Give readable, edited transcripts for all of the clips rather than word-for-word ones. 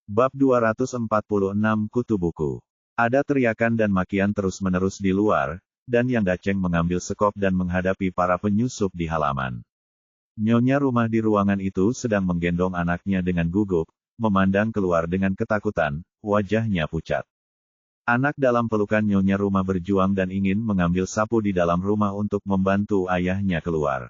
Bab 246 Kutu Buku. Ada teriakan dan makian terus-menerus di luar, dan Yang Daceng mengambil sekop dan menghadapi para penyusup di halaman. Nyonya rumah di ruangan itu sedang menggendong anaknya dengan gugup, memandang keluar dengan ketakutan, wajahnya pucat. Anak dalam pelukan Nyonya rumah berjuang dan ingin mengambil sapu di dalam rumah untuk membantu ayahnya keluar.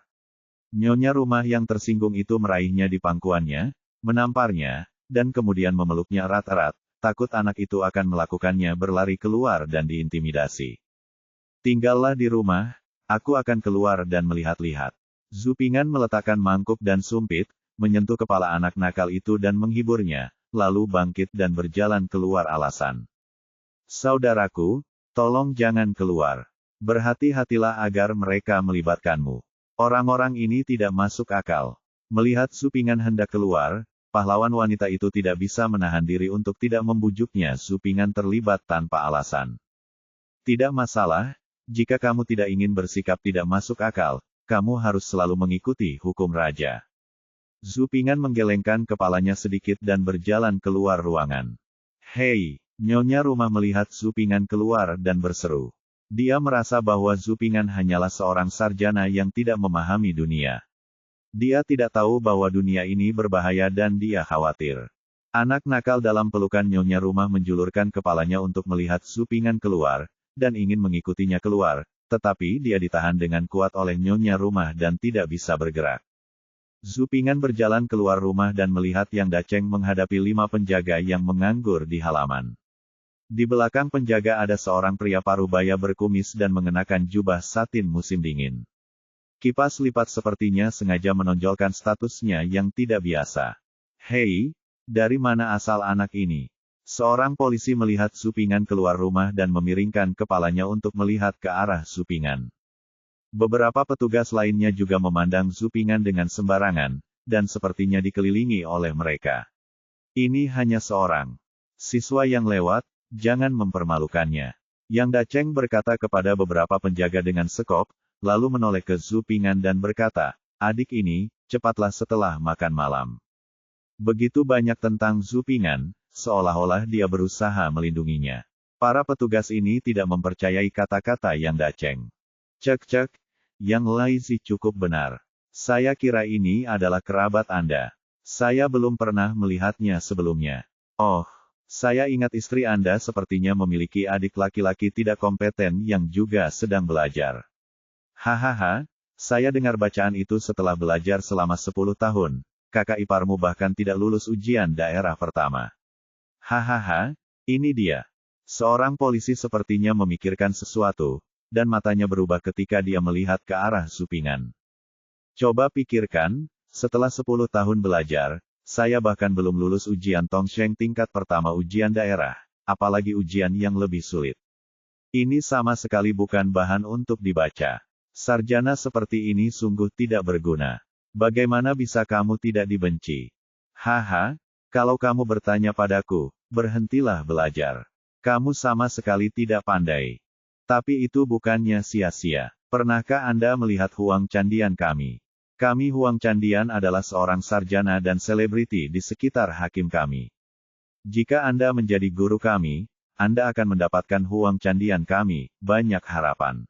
Nyonya rumah yang tersinggung itu meraihnya di pangkuannya, menamparnya, dan kemudian memeluknya erat-erat, takut anak itu akan melakukannya berlari keluar dan diintimidasi. Tinggallah di rumah, aku akan keluar dan melihat-lihat. Zupingan meletakkan mangkuk dan sumpit, menyentuh kepala anak nakal itu dan menghiburnya, lalu bangkit dan berjalan keluar alasan. Saudaraku, tolong jangan keluar. Berhati-hatilah agar mereka melibatkanmu. Orang-orang ini tidak masuk akal. Melihat Zupingan hendak keluar, pahlawan wanita itu tidak bisa menahan diri untuk tidak membujuknya. Zupingan terlibat tanpa alasan. Tidak masalah, jika kamu tidak ingin bersikap tidak masuk akal, kamu harus selalu mengikuti hukum raja. Zupingan menggelengkan kepalanya sedikit dan berjalan keluar ruangan. Hei, Nyonya rumah melihat Zupingan keluar dan berseru. Dia merasa bahwa Zupingan hanyalah seorang sarjana yang tidak memahami dunia. Dia tidak tahu bahwa dunia ini berbahaya dan dia khawatir. Anak nakal dalam pelukan Nyonya rumah menjulurkan kepalanya untuk melihat Zupingan keluar, dan ingin mengikutinya keluar, tetapi dia ditahan dengan kuat oleh Nyonya rumah dan tidak bisa bergerak. Zupingan berjalan keluar rumah dan melihat Yang Daceng menghadapi 5 penjaga yang menganggur di halaman. Di belakang penjaga ada seorang pria parubaya berkumis dan mengenakan jubah satin musim dingin. Kipas lipat sepertinya sengaja menonjolkan statusnya yang tidak biasa. Hei, dari mana asal anak ini? Seorang polisi melihat Zupingan keluar rumah dan memiringkan kepalanya untuk melihat ke arah Zupingan. Beberapa petugas lainnya juga memandang Zupingan dengan sembarangan, dan sepertinya dikelilingi oleh mereka. Ini hanya seorang siswa yang lewat, jangan mempermalukannya. Yang Daceng berkata kepada beberapa penjaga dengan sekop, lalu menoleh ke Zupingan dan berkata, adik ini, cepatlah setelah makan malam. Begitu banyak tentang Zupingan, seolah-olah dia berusaha melindunginya. Para petugas ini tidak mempercayai kata-kata Yang Daceng. Cek, Yang Laizi cukup benar. Saya kira ini adalah kerabat Anda. Saya belum pernah melihatnya sebelumnya. Oh, saya ingat istri Anda sepertinya memiliki adik laki-laki tidak kompeten yang juga sedang belajar. Hahaha, saya dengar bacaan itu setelah belajar selama 10 tahun. Kakak iparmu bahkan tidak lulus ujian daerah pertama. Hahaha, ini dia. Seorang polisi sepertinya memikirkan sesuatu, dan matanya berubah ketika dia melihat ke arah Zupingan. Coba pikirkan, setelah 10 tahun belajar, saya bahkan belum lulus ujian Tongsheng tingkat pertama ujian daerah, apalagi ujian yang lebih sulit. Ini sama sekali bukan bahan untuk dibaca. Sarjana seperti ini sungguh tidak berguna. Bagaimana bisa kamu tidak dibenci? Haha, kalau kamu bertanya padaku, berhentilah belajar. Kamu sama sekali tidak pandai. Tapi itu bukannya sia-sia. Pernahkah Anda melihat Huang Candian kami? Kami Huang Candian adalah seorang sarjana dan selebriti di sekitar hakim kami. Jika Anda menjadi guru kami, Anda akan mendapatkan Huang Candian kami, banyak harapan.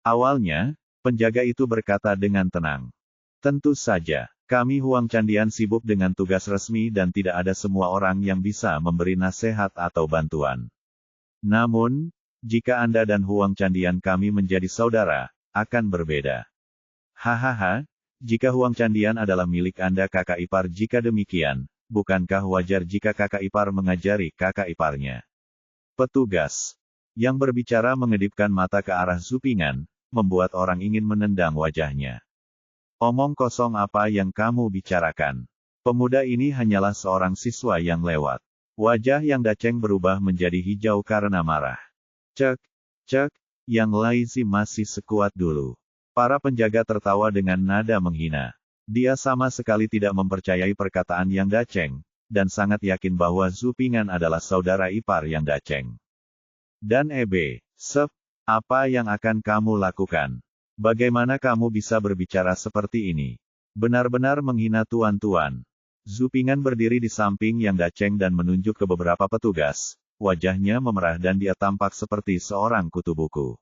Awalnya, penjaga itu berkata dengan tenang. Tentu saja, kami Huang Candian sibuk dengan tugas resmi dan tidak ada semua orang yang bisa memberi nasihat atau bantuan. Namun, jika Anda dan Huang Candian kami menjadi saudara, akan berbeda. Hahaha, jika Huang Candian adalah milik Anda kakak ipar, jika demikian, bukankah wajar jika kakak ipar mengajari kakak iparnya? Petugas yang berbicara mengedipkan mata ke arah Zupingan, membuat orang ingin menendang wajahnya. Omong kosong apa yang kamu bicarakan? Pemuda ini hanyalah seorang siswa yang lewat. Wajah Yang Daceng berubah menjadi hijau karena marah. Cek, Yang Laizi masih sekuat dulu. Para penjaga tertawa dengan nada menghina. Dia sama sekali tidak mempercayai perkataan Yang Daceng, dan sangat yakin bahwa Zupingan adalah saudara ipar Yang Daceng. Dan apa yang akan kamu lakukan? Bagaimana kamu bisa berbicara seperti ini? Benar-benar menghina tuan-tuan. Zhu Ping'an berdiri di samping Yang Dacheng dan menunjuk ke beberapa petugas. Wajahnya memerah dan dia tampak seperti seorang kutu buku.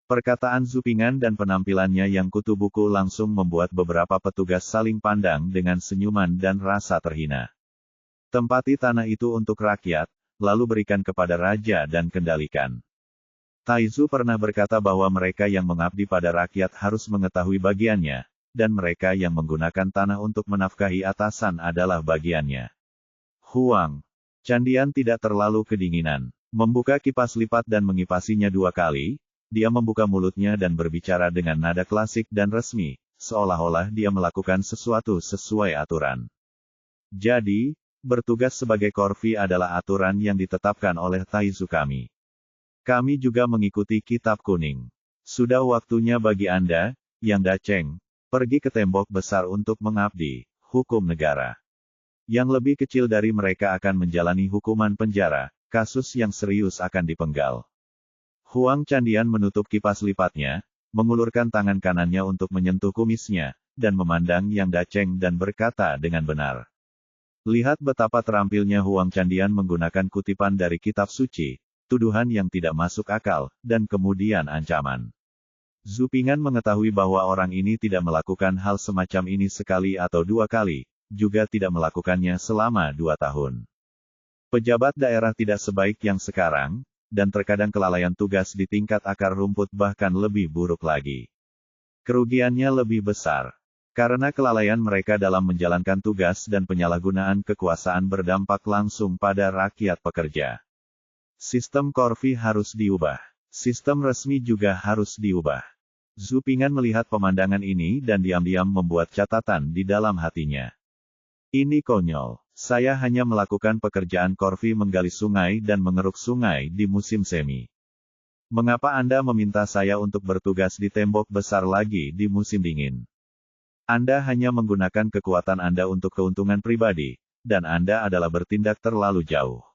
Perkataan Zhu Ping'an dan penampilannya yang kutu buku langsung membuat beberapa petugas saling pandang dengan senyuman dan rasa terhina. Tempati tanah itu untuk rakyat, lalu berikan kepada raja dan kendalikan. Taizu pernah berkata bahwa mereka yang mengabdi pada rakyat harus mengetahui bagiannya, dan mereka yang menggunakan tanah untuk menafkahi atasan adalah bagiannya. Huang Candian tidak terlalu kedinginan. Membuka kipas lipat dan mengipasinya 2 kali, dia membuka mulutnya dan berbicara dengan nada klasik dan resmi, seolah-olah dia melakukan sesuatu sesuai aturan. Jadi, bertugas sebagai Korvi adalah aturan yang ditetapkan oleh Taizu kami. Kami juga mengikuti kitab kuning. Sudah waktunya bagi Anda, Yang Dacheng, pergi ke tembok besar untuk mengabdi, hukum negara. Yang lebih kecil dari mereka akan menjalani hukuman penjara, kasus yang serius akan dipenggal. Huang Candian menutup kipas lipatnya, mengulurkan tangan kanannya untuk menyentuh kumisnya, dan memandang Yang Dacheng dan berkata dengan benar. Lihat betapa terampilnya Huang Candian menggunakan kutipan dari kitab suci, tuduhan yang tidak masuk akal, dan kemudian ancaman. Zhu Ping'an mengetahui bahwa orang ini tidak melakukan hal semacam ini sekali atau 2 kali, juga tidak melakukannya selama 2 tahun. Pejabat daerah tidak sebaik yang sekarang, dan terkadang kelalaian tugas di tingkat akar rumput bahkan lebih buruk lagi. Kerugiannya lebih besar. Karena kelalaian mereka dalam menjalankan tugas dan penyalahgunaan kekuasaan berdampak langsung pada rakyat pekerja. Sistem Korvi harus diubah. Sistem resmi juga harus diubah. Zhu Ping'an melihat pemandangan ini dan diam-diam membuat catatan di dalam hatinya. Ini konyol. Saya hanya melakukan pekerjaan Korvi menggali sungai dan mengeruk sungai di musim semi. Mengapa Anda meminta saya untuk bertugas di tembok besar lagi di musim dingin? Anda hanya menggunakan kekuatan Anda untuk keuntungan pribadi, dan Anda adalah bertindak terlalu jauh.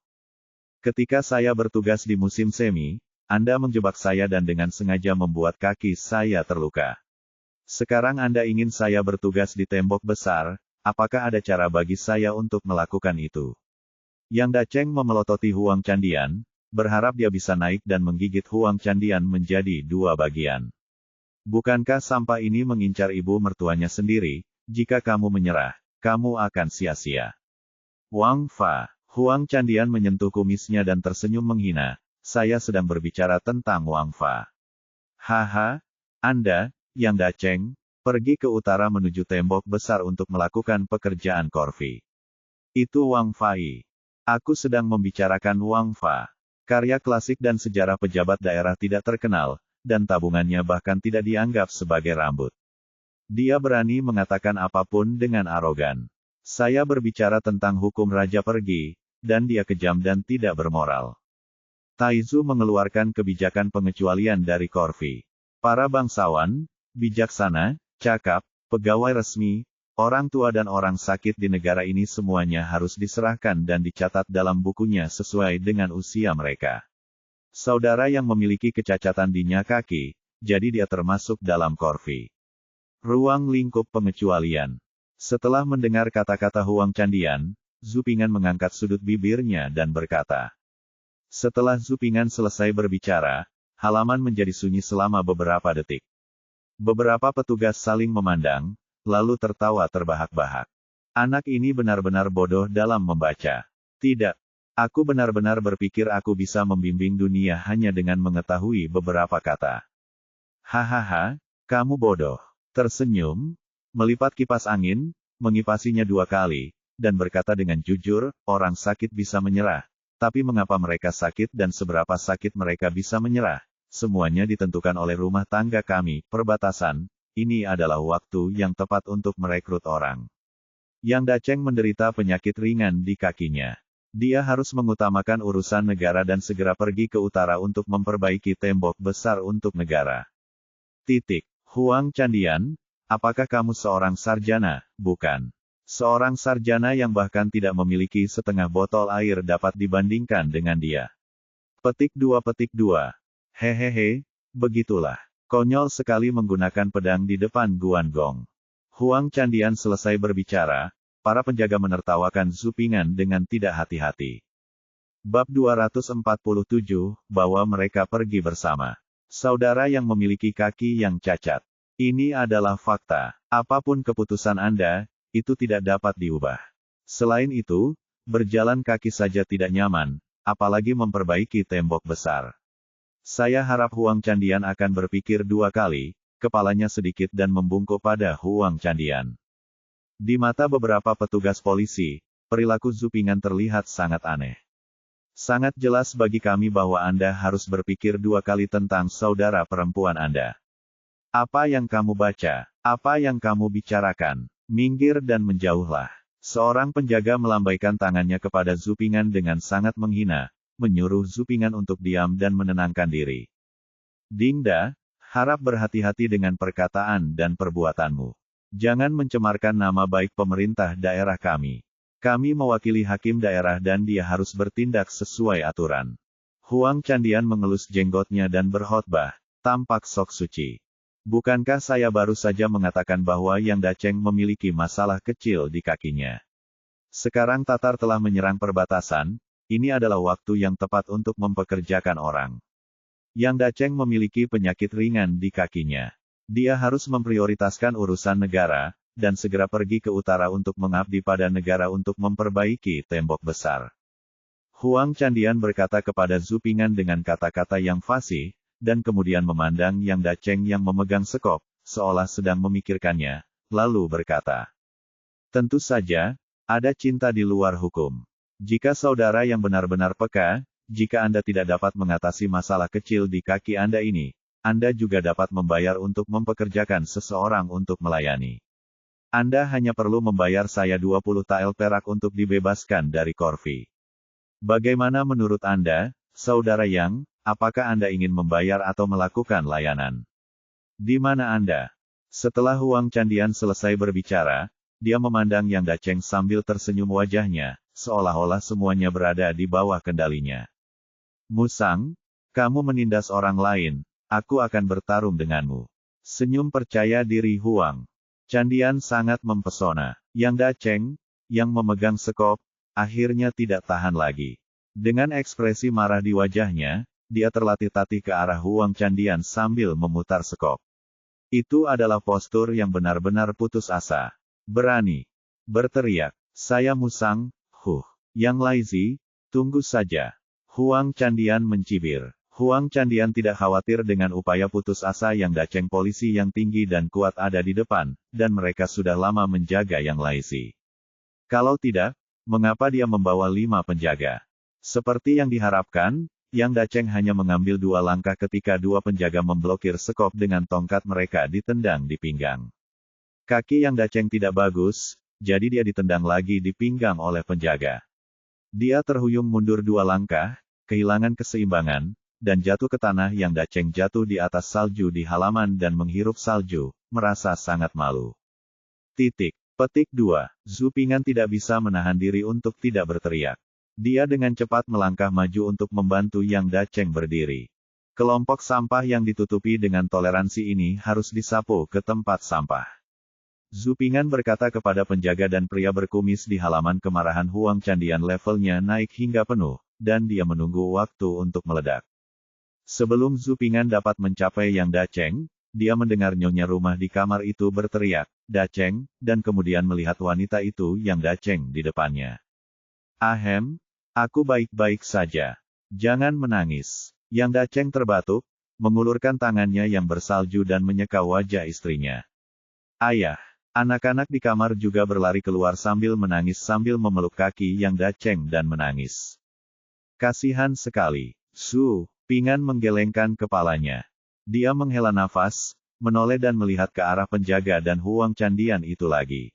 Ketika saya bertugas di musim semi, Anda menjebak saya dan dengan sengaja membuat kaki saya terluka. Sekarang Anda ingin saya bertugas di tembok besar, apakah ada cara bagi saya untuk melakukan itu? Yang Dacheng memelototi Huang Candian, berharap dia bisa naik dan menggigit Huang Candian menjadi 2 bagian. Bukankah sampah ini mengincar ibu mertuanya sendiri? Jika kamu menyerah, kamu akan sia-sia. Wang Fa. Huang Candian menyentuh kumisnya dan tersenyum menghina. Saya sedang berbicara tentang Wang Fa. Haha, Anda, Yang Dacheng, pergi ke utara menuju tembok besar untuk melakukan pekerjaan Korvi. Itu Wang Fai. Aku sedang membicarakan Wang Fa. Karya klasik dan sejarah pejabat daerah tidak terkenal, dan tabungannya bahkan tidak dianggap sebagai rambut. Dia berani mengatakan apapun dengan arogan. Saya berbicara tentang hukum raja pergi, dan dia kejam dan tidak bermoral. Taizu mengeluarkan kebijakan pengecualian dari Korvi. Para bangsawan, bijaksana, cakap, pegawai resmi, orang tua dan orang sakit di negara ini semuanya harus diserahkan dan dicatat dalam bukunya sesuai dengan usia mereka. Saudara yang memiliki kecacatan di kaki, jadi dia termasuk dalam Korvi. Ruang lingkup pengecualian. Setelah mendengar kata-kata Huang Candian, Zhu Ping'an mengangkat sudut bibirnya dan berkata. Setelah Zhu Ping'an selesai berbicara, halaman menjadi sunyi selama beberapa detik. Beberapa petugas saling memandang, lalu tertawa terbahak-bahak. Anak ini benar-benar bodoh dalam membaca. Tidak. Aku benar-benar berpikir aku bisa membimbing dunia hanya dengan mengetahui beberapa kata. Hahaha, kamu bodoh. Tersenyum, melipat kipas angin, mengipasinya 2 kali, dan berkata dengan jujur, orang sakit bisa menyerah. Tapi mengapa mereka sakit dan seberapa sakit mereka bisa menyerah? Semuanya ditentukan oleh rumah tangga kami, perbatasan. Ini adalah waktu yang tepat untuk merekrut orang. Yang Dacheng menderita penyakit ringan di kakinya. Dia harus mengutamakan urusan negara dan segera pergi ke utara untuk memperbaiki tembok besar untuk negara. Huang Candian, apakah kamu seorang sarjana? Bukan. Seorang sarjana yang bahkan tidak memiliki setengah botol air dapat dibandingkan dengan dia. Petik 2. Hehehe, begitulah. Konyol sekali menggunakan pedang di depan Guangdong. Huang Candian selesai berbicara, para penjaga menertawakan Zupingan dengan tidak hati-hati. Bab 247, bawa mereka pergi bersama. Saudara yang memiliki kaki yang cacat. Ini adalah fakta. Apapun keputusan Anda, itu tidak dapat diubah. Selain itu, berjalan kaki saja tidak nyaman, apalagi memperbaiki tembok besar. Saya harap Huang Candian akan berpikir dua kali, kepalanya sedikit dan membungkuk pada Huang Candian. Di mata beberapa petugas polisi, perilaku Zupingan terlihat sangat aneh. Sangat jelas bagi kami bahwa Anda harus berpikir dua kali tentang saudara perempuan Anda. Apa yang kamu baca? Apa yang kamu bicarakan? Minggir dan menjauhlah. Seorang penjaga melambaikan tangannya kepada Zupingan dengan sangat menghina, menyuruh Zupingan untuk diam dan menenangkan diri. Dingda, harap berhati-hati dengan perkataan dan perbuatanmu. Jangan mencemarkan nama baik pemerintah daerah kami. Kami mewakili hakim daerah dan dia harus bertindak sesuai aturan. Huang Candian mengelus jenggotnya dan berkhotbah, tampak sok suci. Bukankah saya baru saja mengatakan bahwa Yang Daceng memiliki masalah kecil di kakinya? Sekarang Tatar telah menyerang perbatasan, ini adalah waktu yang tepat untuk mempekerjakan orang. Yang Daceng memiliki penyakit ringan di kakinya. Dia harus memprioritaskan urusan negara, dan segera pergi ke utara untuk mengabdi pada negara untuk memperbaiki tembok besar. Huang Candian berkata kepada Zupingan dengan kata-kata yang fasih, dan kemudian memandang Yang Daceng yang memegang sekop, seolah sedang memikirkannya, lalu berkata, "Tentu saja, ada cinta di luar hukum. Jika saudara yang benar-benar peka, jika Anda tidak dapat mengatasi masalah kecil di kaki Anda ini, Anda juga dapat membayar untuk mempekerjakan seseorang untuk melayani. Anda hanya perlu membayar saya 20 tael perak untuk dibebaskan dari Korvi. Bagaimana menurut Anda, saudara Yang, apakah Anda ingin membayar atau melakukan layanan? Di mana Anda?" Setelah Huang Candian selesai berbicara, dia memandang Yang Daceng sambil tersenyum wajahnya, seolah-olah semuanya berada di bawah kendalinya. "Musang, kamu menindas orang lain, aku akan bertarung denganmu." Senyum percaya diri Huang Candian sangat mempesona. Yang Daceng, yang memegang sekop, akhirnya tidak tahan lagi. Dengan ekspresi marah di wajahnya, dia tertatih-tatih ke arah Huang Candian sambil memutar sekop. Itu adalah postur yang benar-benar putus asa. Berani berteriak, "Saya Musang, Yang Laizi, tunggu saja." Huang Candian mencibir. Huang Candian tidak khawatir dengan upaya putus asa Yang Daceng. Polisi yang tinggi dan kuat ada di depan, dan mereka sudah lama menjaga Yang Laizi. Kalau tidak, mengapa dia membawa 5 penjaga? Seperti yang diharapkan, Yang Daceng hanya mengambil 2 langkah ketika 2 penjaga memblokir sekop dengan tongkat mereka ditendang di pinggang. Kaki Yang Daceng tidak bagus, jadi dia ditendang lagi di pinggang oleh penjaga. Dia terhuyung mundur 2 langkah, kehilangan keseimbangan, dan jatuh ke tanah. Yang Daceng jatuh di atas salju di halaman dan menghirup salju, merasa sangat malu. Petik 2. Zupingan tidak bisa menahan diri untuk tidak berteriak. Dia dengan cepat melangkah maju untuk membantu Yang Daceng berdiri. Kelompok sampah yang ditutupi dengan toleransi ini harus disapu ke tempat sampah. Zupingan berkata kepada penjaga dan pria berkumis di halaman. Kemarahan Huang Candian levelnya naik hingga penuh, dan dia menunggu waktu untuk meledak. Sebelum Zupingan dapat mencapai Yang Daceng, dia mendengar nyonya rumah di kamar itu berteriak, "Daceng," dan kemudian melihat wanita itu Yang Daceng di depannya. "Ahem, aku baik-baik saja. Jangan menangis." Yang Daceng terbatuk, mengulurkan tangannya yang bersalju dan menyeka wajah istrinya. "Ayah." Anak-anak di kamar juga berlari keluar sambil menangis sambil memeluk kaki Yang Daceng dan menangis. "Kasihan sekali." Zupingan menggelengkan kepalanya. Dia menghela nafas, menoleh dan melihat ke arah penjaga dan Huang Candian itu lagi.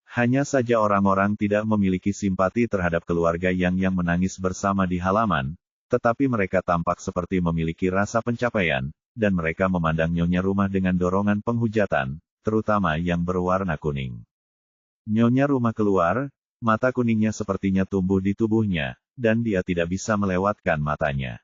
Hanya saja orang-orang tidak memiliki simpati terhadap keluarga yang menangis bersama di halaman, tetapi mereka tampak seperti memiliki rasa pencapaian, dan mereka memandang nyonya rumah dengan dorongan penghujatan, terutama yang berwarna kuning. Nyonya rumah keluar, mata kuningnya sepertinya tumbuh di tubuhnya, dan dia tidak bisa melewatkan matanya.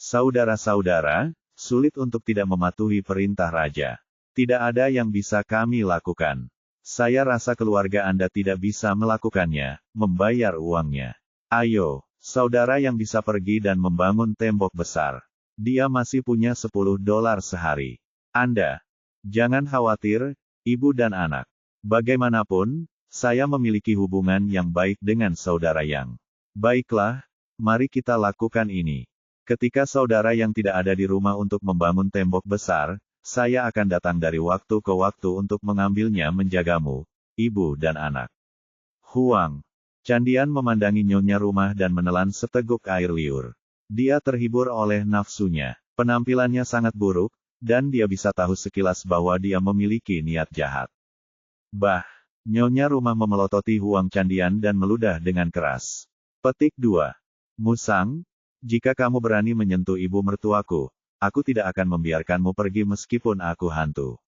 "Saudara-saudara, sulit untuk tidak mematuhi perintah raja. Tidak ada yang bisa kami lakukan." Saya rasa keluarga Anda tidak bisa melakukannya, membayar uangnya. Ayo, saudara yang bisa pergi dan membangun tembok besar. Dia masih punya $10 sehari. Anda, jangan khawatir, ibu dan anak. Bagaimanapun, saya memiliki hubungan yang baik dengan saudara Yang. Baiklah, mari kita lakukan ini. Ketika saudara yang tidak ada di rumah untuk membangun tembok besar, saya akan datang dari waktu ke waktu untuk mengambilnya menjagamu, ibu dan anak. Huang Candian memandangi nyonya rumah dan menelan seteguk air liur. Dia terhibur oleh nafsunya. Penampilannya sangat buruk, dan dia bisa tahu sekilas bahwa dia memiliki niat jahat. Nyonya rumah memelototi Huang Candian dan meludah dengan keras. Petik 2. Musang, jika kamu berani menyentuh ibu mertuaku, aku tidak akan membiarkanmu pergi meskipun aku hantu.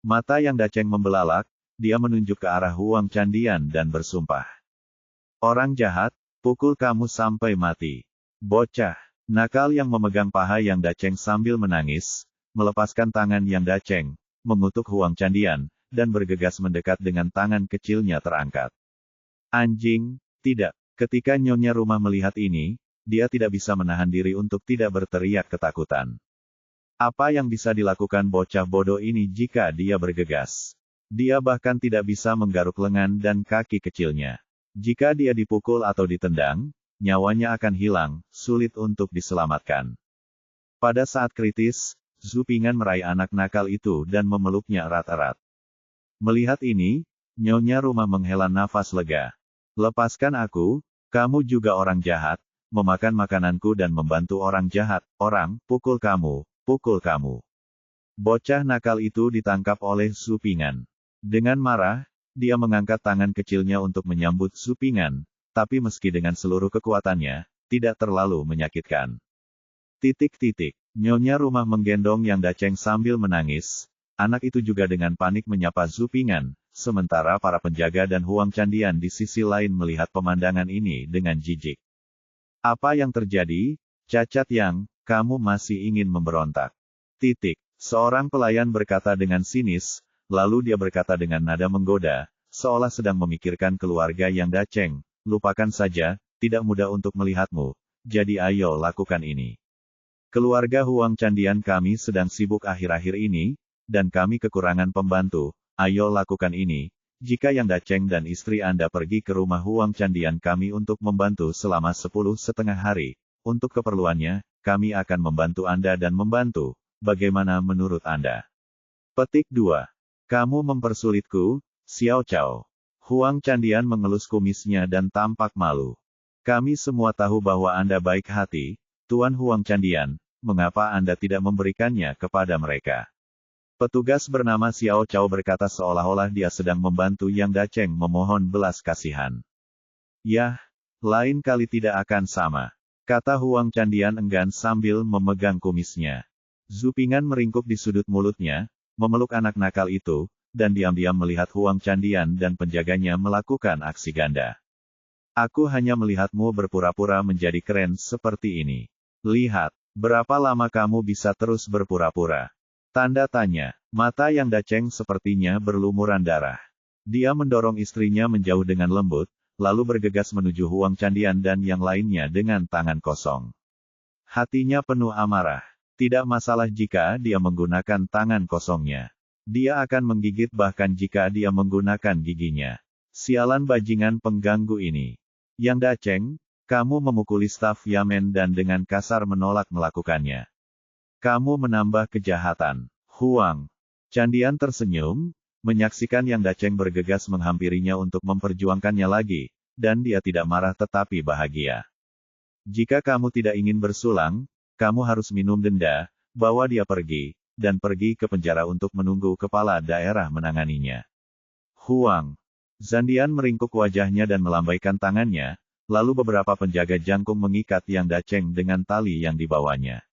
Mata yang daceng membelalak, dia menunjuk ke arah Huang Candian dan bersumpah. Orang jahat, pukul kamu sampai mati. Bocah, nakal yang memegang paha yang daceng sambil menangis, melepaskan tangan yang daceng, mengutuk Huang Candian, dan bergegas mendekat dengan tangan kecilnya terangkat. Anjing, tidak. Ketika nyonya rumah melihat ini, dia tidak bisa menahan diri untuk tidak berteriak ketakutan. Apa yang bisa dilakukan bocah bodoh ini jika dia bergegas? Dia bahkan tidak bisa menggaruk lengan dan kaki kecilnya. Jika dia dipukul atau ditendang, nyawanya akan hilang, sulit untuk diselamatkan. Pada saat kritis, Zhu Ping'an meraih anak nakal itu dan memeluknya erat-erat. Melihat ini, nyonya rumah menghela nafas lega. Lepaskan aku, kamu juga orang jahat, memakan makananku dan membantu orang jahat, pukul kamu. Bocah nakal itu ditangkap oleh Zhu Ping'an. Dengan marah, dia mengangkat tangan kecilnya untuk menyambut Zhu Ping'an, tapi meski dengan seluruh kekuatannya, tidak terlalu menyakitkan. Nyonya rumah menggendong yang daceng sambil menangis. Anak itu juga dengan panik menyapa Zhu Ping'an, sementara para penjaga dan Huang Candian di sisi lain melihat pemandangan ini dengan jijik. Apa yang terjadi, Cacat Yang, kamu masih ingin memberontak? Seorang pelayan berkata dengan sinis, lalu dia berkata dengan nada menggoda, seolah sedang memikirkan keluarga yang daceng, lupakan saja, tidak mudah untuk melihatmu, jadi ayo lakukan ini. Keluarga Huang Candian kami sedang sibuk akhir-akhir ini, dan kami kekurangan pembantu, ayo lakukan ini. Jika Yang Daceng dan istri Anda pergi ke rumah Huang Candian kami untuk membantu selama 10,5 hari, untuk keperluannya, kami akan membantu Anda dan membantu, bagaimana menurut Anda? Petik 2. Kamu mempersulitku, Xiao Cao. Huang Candian mengelus kumisnya dan tampak malu. Kami semua tahu bahwa Anda baik hati, Tuan Huang Candian, mengapa Anda tidak memberikannya kepada mereka? Petugas bernama Xiao Cao berkata seolah-olah dia sedang membantu Yang Daceng memohon belas kasihan. Yah, lain kali tidak akan sama, kata Huang Candian enggan sambil memegang kumisnya. Zhu Ping'an meringkuk di sudut mulutnya, memeluk anak nakal itu, dan diam-diam melihat Huang Candian dan penjaganya melakukan aksi ganda. Aku hanya melihatmu berpura-pura menjadi keren seperti ini. Lihat, berapa lama kamu bisa terus berpura-pura? Tanda tanya. Mata Yang Daceng sepertinya berlumuran darah. Dia mendorong istrinya menjauh dengan lembut, lalu bergegas menuju Huang Candian dan yang lainnya dengan tangan kosong. Hatinya penuh amarah. Tidak masalah jika dia menggunakan tangan kosongnya. Dia akan menggigit bahkan jika dia menggunakan giginya. Sialan bajingan pengganggu ini. Yang Daceng, kamu memukuli staf Yamen dan dengan kasar menolak melakukannya. Kamu menambah kejahatan. Huang Candian tersenyum, menyaksikan Yang Daceng bergegas menghampirinya untuk memperjuangkannya lagi, dan dia tidak marah tetapi bahagia. Jika kamu tidak ingin bersulang, kamu harus minum denda, bawa dia pergi, dan pergi ke penjara untuk menunggu kepala daerah menanganinya. Huang Zandian meringkuk wajahnya dan melambaikan tangannya, lalu beberapa penjaga jangkung mengikat Yang Daceng dengan tali yang dibawanya.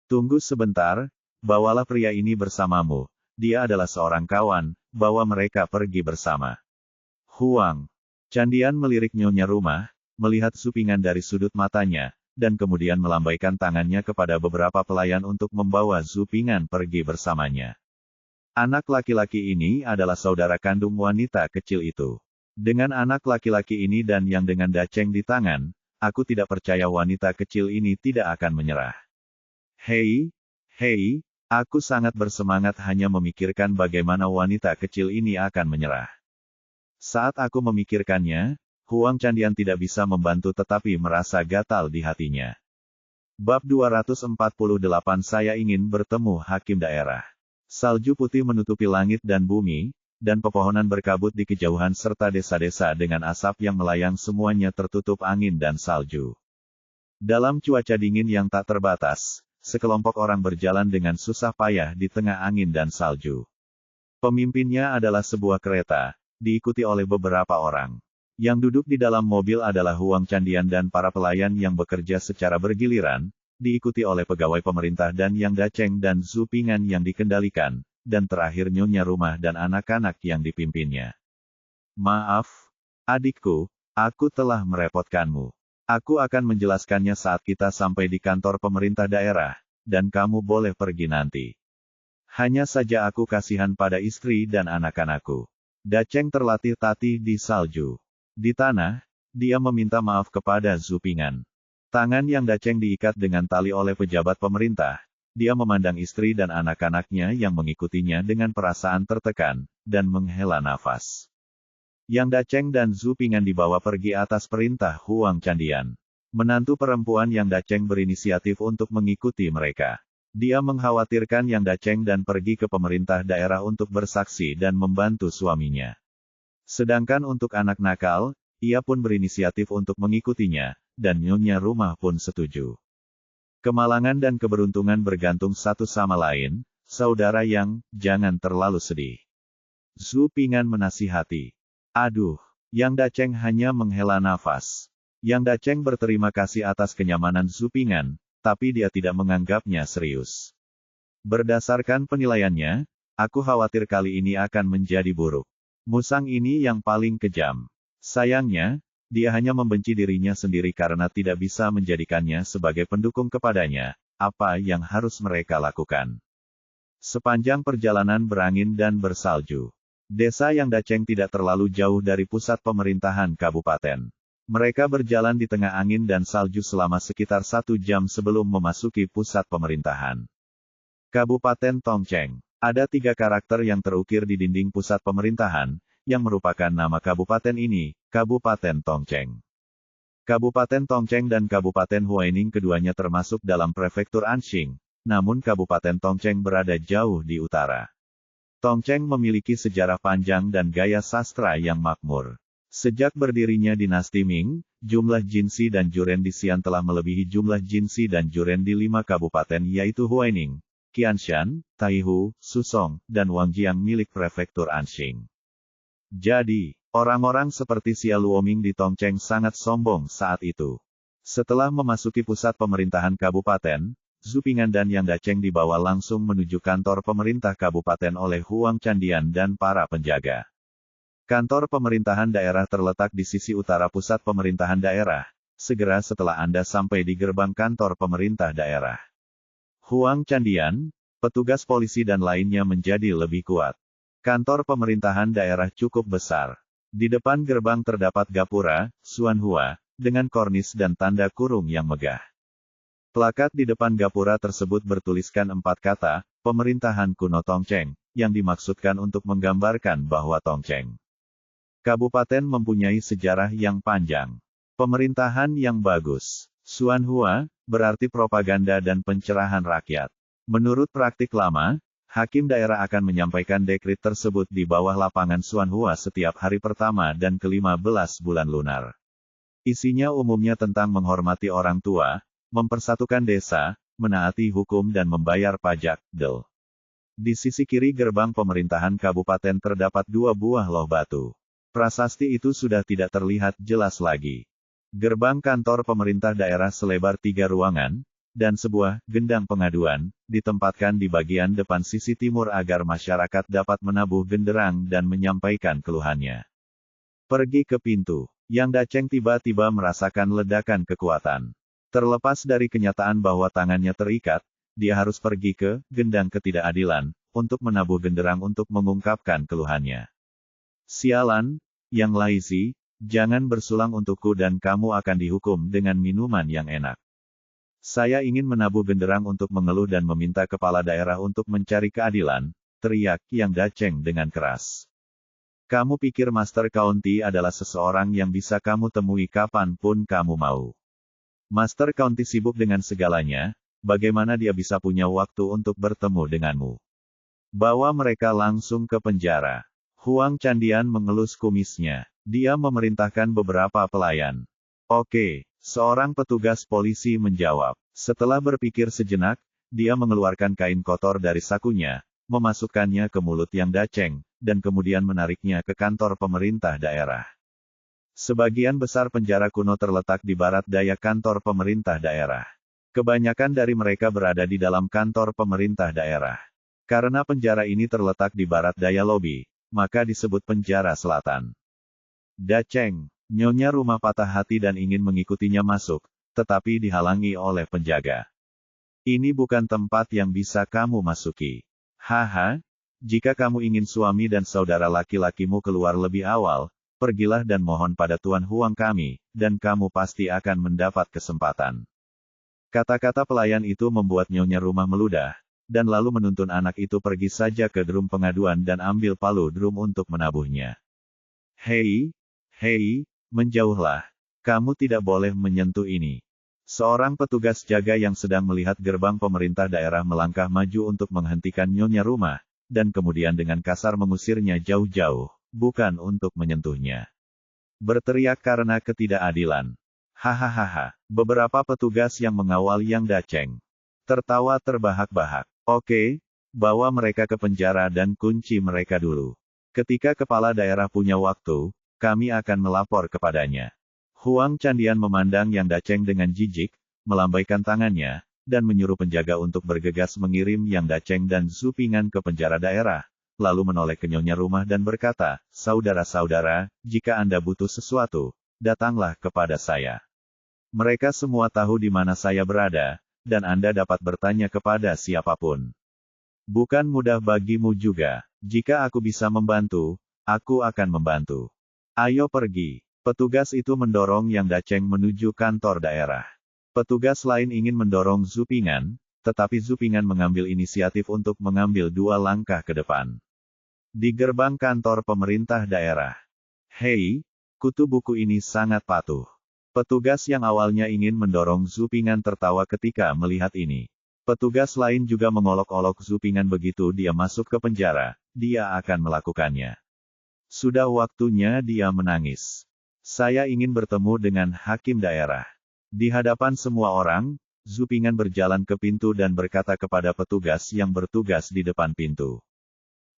Tunggu sebentar, bawalah pria ini bersamamu, dia adalah seorang kawan, bawa mereka pergi bersama. Huang Candian melirik nyonya rumah, melihat Zhu Ping'an dari sudut matanya, dan kemudian melambaikan tangannya kepada beberapa pelayan untuk membawa Zhu Ping'an pergi bersamanya. Anak laki-laki ini adalah saudara kandung wanita kecil itu. Dengan anak laki-laki ini dan yang dengan daceng di tangan, aku tidak percaya wanita kecil ini tidak akan menyerah. Hei, hei, aku sangat bersemangat hanya memikirkan bagaimana wanita kecil ini akan menyerah. Saat aku memikirkannya, Huang Candian tidak bisa membantu tetapi merasa gatal di hatinya. Bab 248 Saya ingin bertemu Hakim Daerah. Salju putih menutupi langit dan bumi, dan pepohonan berkabut di kejauhan serta desa-desa dengan asap yang melayang semuanya tertutup angin dan salju. Dalam cuaca dingin yang tak terbatas, sekelompok orang berjalan dengan susah payah di tengah angin dan salju. Pemimpinnya adalah sebuah kereta, diikuti oleh beberapa orang. Yang duduk di dalam mobil adalah Huang Candian dan para pelayan yang bekerja secara bergiliran, diikuti oleh pegawai pemerintah dan Yang Daceng dan Zhu Pingan yang dikendalikan, dan terakhir Nyonya Rumah dan anak-anak yang dipimpinnya. Maaf, adikku, aku telah merepotkanmu. Aku akan menjelaskannya saat kita sampai di kantor pemerintah daerah, dan kamu boleh pergi nanti. Hanya saja aku kasihan pada istri dan anak-anakku. Daceng terlatih tati di salju. Di tanah, dia meminta maaf kepada Zhu Pingan. Tangan Yang Daceng diikat dengan tali oleh pejabat pemerintah. Dia memandang istri dan anak-anaknya yang mengikutinya dengan perasaan tertekan, dan menghela nafas. Yang Daceng dan Zhu Pingan dibawa pergi atas perintah Huang Candian. Menantu perempuan Yang Daceng berinisiatif untuk mengikuti mereka. Dia mengkhawatirkan Yang Daceng dan pergi ke pemerintah daerah untuk bersaksi dan membantu suaminya. Sedangkan untuk anak nakal, ia pun berinisiatif untuk mengikutinya, dan Nyonya Rumah pun setuju. Kemalangan dan keberuntungan bergantung satu sama lain, saudara Yang, jangan terlalu sedih. Zhu Pingan menasihati. Aduh, Yang Daceng hanya menghela nafas. Yang Daceng berterima kasih atas kenyamanan Zhu Pingan, tapi dia tidak menganggapnya serius. Berdasarkan penilaiannya, aku khawatir kali ini akan menjadi buruk. Musang ini yang paling kejam. Sayangnya, dia hanya membenci dirinya sendiri karena tidak bisa menjadikannya sebagai pendukung kepadanya. Apa yang harus mereka lakukan? Sepanjang perjalanan berangin dan bersalju, desa Yang Daceng tidak terlalu jauh dari pusat pemerintahan kabupaten. Mereka berjalan di tengah angin dan salju selama sekitar 1 jam sebelum memasuki pusat pemerintahan. Kabupaten Tongcheng. Ada 3 karakter yang terukir di dinding pusat pemerintahan, yang merupakan nama kabupaten ini, Kabupaten Tongcheng. Kabupaten Tongcheng dan Kabupaten Huaining keduanya termasuk dalam prefektur Anxing, namun Kabupaten Tongcheng berada jauh di utara. Tongcheng memiliki sejarah panjang dan gaya sastra yang makmur. Sejak berdirinya dinasti Ming, jumlah Jinsi dan Juren di Xi'an telah melebihi jumlah Jinsi dan Juren di 5 kabupaten yaitu Huaining, Qianshan, Taihu, Susong, dan Wangjiang milik prefektur Anxing. Jadi, orang-orang seperti Xia Luoming di Tongcheng sangat sombong saat itu. Setelah memasuki pusat pemerintahan kabupaten, Zhu Pingan dan Yang Daceng dibawa langsung menuju kantor pemerintah kabupaten oleh Huang Candian dan para penjaga. Kantor pemerintahan daerah terletak di sisi utara pusat pemerintahan daerah, segera setelah Anda sampai di gerbang kantor pemerintah daerah. Huang Candian, petugas polisi dan lainnya menjadi lebih kuat. Kantor pemerintahan daerah cukup besar. Di depan gerbang terdapat gapura, Xuanhua, dengan kornis dan tanda kurung yang megah. Plakat di depan gapura tersebut bertuliskan 4 kata, pemerintahan kuno Tongcheng, yang dimaksudkan untuk menggambarkan bahwa Tongcheng Kabupaten mempunyai sejarah yang panjang. Pemerintahan yang bagus. Xuanhua, berarti propaganda dan pencerahan rakyat. Menurut praktik lama, Hakim daerah akan menyampaikan dekrit tersebut di bawah lapangan Xuanhua setiap hari pertama dan ke-15 bulan lunar. Isinya umumnya tentang menghormati orang tua, mempersatukan desa, menaati hukum dan membayar pajak, del. Di sisi kiri gerbang pemerintahan kabupaten terdapat 2 buah loh batu. Prasasti itu sudah tidak terlihat jelas lagi. Gerbang kantor pemerintah daerah selebar 3 ruangan, dan sebuah gendang pengaduan, ditempatkan di bagian depan sisi timur agar masyarakat dapat menabuh genderang dan menyampaikan keluhannya. Pergi ke pintu. Yang Daceng tiba-tiba merasakan ledakan kekuatan. Terlepas dari kenyataan bahwa tangannya terikat, dia harus pergi ke gendang ketidakadilan untuk menabuh genderang untuk mengungkapkan keluhannya. Sialan, yang lazy, jangan bersulang untukku dan kamu akan dihukum dengan minuman yang enak. Saya ingin menabuh genderang untuk mengeluh dan meminta kepala daerah untuk mencari keadilan, teriak Yang Dacheng dengan keras. Kamu pikir Master County adalah seseorang yang bisa kamu temui kapanpun kamu mau. Master County sibuk dengan segalanya, bagaimana dia bisa punya waktu untuk bertemu denganmu? Bawa mereka langsung ke penjara. Huang Chandian mengelus kumisnya. Dia memerintahkan beberapa pelayan. Oke, seorang petugas polisi menjawab. Setelah berpikir sejenak, dia mengeluarkan kain kotor dari sakunya, memasukkannya ke mulut Yang Dacheng, dan kemudian menariknya ke kantor pemerintah daerah. Sebagian besar penjara kuno terletak di barat daya kantor pemerintah daerah. Kebanyakan dari mereka berada di dalam kantor pemerintah daerah. Karena penjara ini terletak di barat daya lobi, maka disebut penjara selatan. Dacheng, Nyonya Rumah patah hati dan ingin mengikutinya masuk, tetapi dihalangi oleh penjaga. Ini bukan tempat yang bisa kamu masuki. Haha, jika kamu ingin suami dan saudara laki-lakimu keluar lebih awal, pergilah dan mohon pada Tuan Huang kami, dan kamu pasti akan mendapat kesempatan. Kata-kata pelayan itu membuat Nyonya Rumah meludah, dan lalu menuntun anak itu pergi saja ke drum pengaduan dan ambil palu drum untuk menabuhnya. Hei, menjauhlah. Kamu tidak boleh menyentuh ini. Seorang petugas jaga yang sedang melihat gerbang pemerintah daerah melangkah maju untuk menghentikan Nyonya Rumah, dan kemudian dengan kasar mengusirnya jauh-jauh, bukan untuk menyentuhnya. Berteriak karena ketidakadilan. Hahaha, beberapa petugas yang mengawal Yang Dacheng tertawa terbahak-bahak. Oke, bawa mereka ke penjara dan kunci mereka dulu. Ketika kepala daerah punya waktu, kami akan melapor kepadanya. Huang Chandian memandang Yang Dacheng dengan jijik, melambaikan tangannya, dan menyuruh penjaga untuk bergegas mengirim Yang Dacheng dan Zhu Ping'an ke penjara daerah, lalu menoleh ke Nyonya Rumah dan berkata, saudara-saudara, jika Anda butuh sesuatu, datanglah kepada saya. Mereka semua tahu di mana saya berada, dan Anda dapat bertanya kepada siapapun. Bukan mudah bagimu juga. Jika aku bisa membantu, aku akan membantu. Ayo pergi. Petugas itu mendorong Yang Dacheng menuju kantor daerah. Petugas lain ingin mendorong Zhu Ping'an, tetapi Zhu Ping'an mengambil inisiatif untuk mengambil 2 langkah ke depan. Di gerbang kantor pemerintah daerah. Hei, kutu buku ini sangat patuh. Petugas yang awalnya ingin mendorong Zhu Ping'an tertawa ketika melihat ini. Petugas lain juga mengolok-olok Zhu Ping'an begitu dia masuk ke penjara, dia akan melakukannya. Sudah waktunya dia menangis. Saya ingin bertemu dengan hakim daerah. Di hadapan semua orang, Zhu Ping'an berjalan ke pintu dan berkata kepada petugas yang bertugas di depan pintu.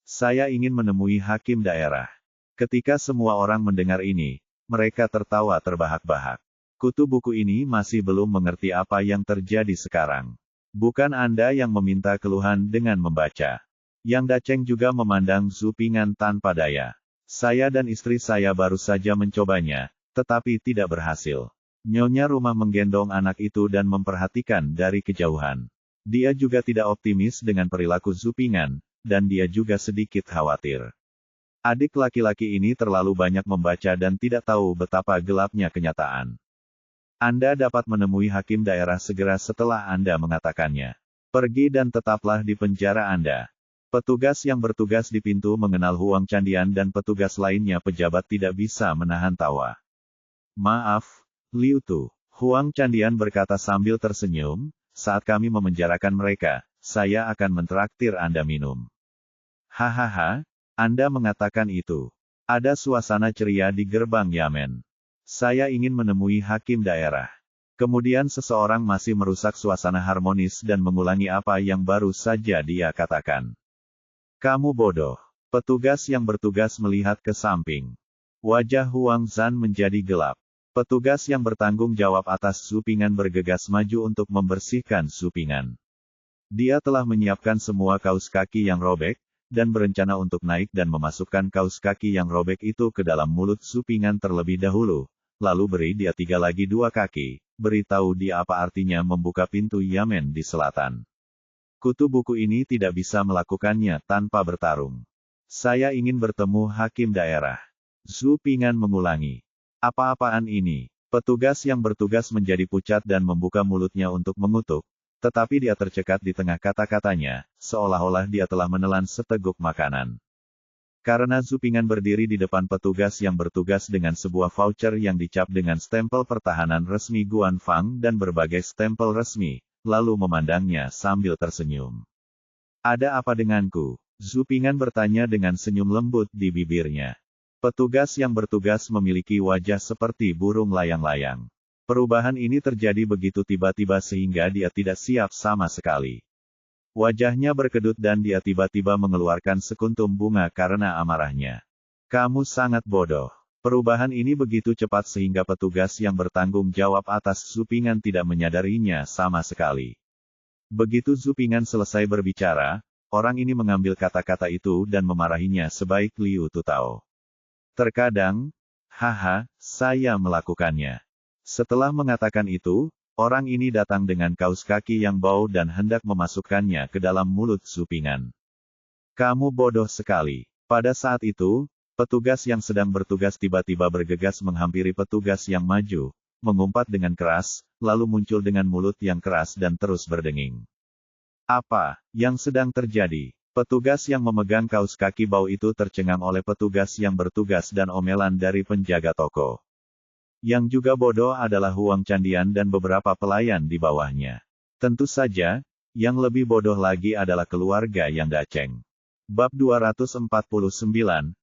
Saya ingin menemui hakim daerah. Ketika semua orang mendengar ini, mereka tertawa terbahak-bahak. Kutu buku ini masih belum mengerti apa yang terjadi sekarang. Bukan Anda yang meminta keluhan dengan membaca. Yang Dacheng juga memandang Zhu Ping'an tanpa daya. Saya dan istri saya baru saja mencobanya, tetapi tidak berhasil. Nyonya Rumah menggendong anak itu dan memperhatikan dari kejauhan. Dia juga tidak optimis dengan perilaku Zhu Ping'an, dan dia juga sedikit khawatir. Adik laki-laki ini terlalu banyak membaca dan tidak tahu betapa gelapnya kenyataan. Anda dapat menemui hakim daerah segera setelah Anda mengatakannya. Pergi dan tetaplah di penjara Anda. Petugas yang bertugas di pintu mengenal Huang Chandian dan petugas lainnya pejabat tidak bisa menahan tawa. Maaf, Liu Tu. Huang Chandian berkata sambil tersenyum, saat kami memenjarakan mereka, saya akan mentraktir Anda minum. Hahaha, Anda mengatakan itu. Ada suasana ceria di gerbang Yamen. Saya ingin menemui hakim daerah. Kemudian seseorang masih merusak suasana harmonis dan mengulangi apa yang baru saja dia katakan. Kamu bodoh. Petugas yang bertugas melihat ke samping. Wajah Huang Zan menjadi gelap. Petugas yang bertanggung jawab atas Zhu Ping'an bergegas maju untuk membersihkan Zhu Ping'an. Dia telah menyiapkan semua kaus kaki yang robek, dan berencana untuk naik dan memasukkan kaus kaki yang robek itu ke dalam mulut Zhu Ping'an terlebih dahulu. Lalu beri dia 3 lagi 2 kaki, beritahu dia apa artinya membuka pintu Yamen di selatan. Kutu buku ini tidak bisa melakukannya tanpa bertarung. Saya ingin bertemu hakim daerah. Zhu Ping'an mengulangi. Apa-apaan ini? Petugas yang bertugas menjadi pucat dan membuka mulutnya untuk mengutuk, tetapi dia tercekat di tengah kata-katanya, seolah-olah dia telah menelan seteguk makanan. Karena Zhu Ping'an berdiri di depan petugas yang bertugas dengan sebuah voucher yang dicap dengan stempel pertahanan resmi Guanfang dan berbagai stempel resmi, lalu memandangnya sambil tersenyum. Ada apa denganku? Zhu Ping'an bertanya dengan senyum lembut di bibirnya. Petugas yang bertugas memiliki wajah seperti burung layang-layang. Perubahan ini terjadi begitu tiba-tiba sehingga dia tidak siap sama sekali. Wajahnya berkedut dan dia tiba-tiba mengeluarkan sekuntum bunga karena amarahnya. Kamu sangat bodoh. Perubahan ini begitu cepat sehingga petugas yang bertanggung jawab atas Zhu Ping'an tidak menyadarinya sama sekali. Begitu Zhu Ping'an selesai berbicara, orang ini mengambil kata-kata itu dan memarahinya sebaik Liu Tutao. Terkadang, haha, saya melakukannya. Setelah mengatakan itu, orang ini datang dengan kaus kaki yang bau dan hendak memasukkannya ke dalam mulut Zhu Ping'an. Kamu bodoh sekali. Pada saat itu, petugas yang sedang bertugas tiba-tiba bergegas menghampiri petugas yang maju, mengumpat dengan keras, lalu muncul dengan mulut yang keras dan terus berdenging. Apa yang sedang terjadi? Petugas yang memegang kaus kaki bau itu tercengang oleh petugas yang bertugas dan omelan dari penjaga toko. Yang juga bodoh adalah Huang Candian dan beberapa pelayan di bawahnya. Tentu saja, yang lebih bodoh lagi adalah keluarga yang Daceng. Bab 249,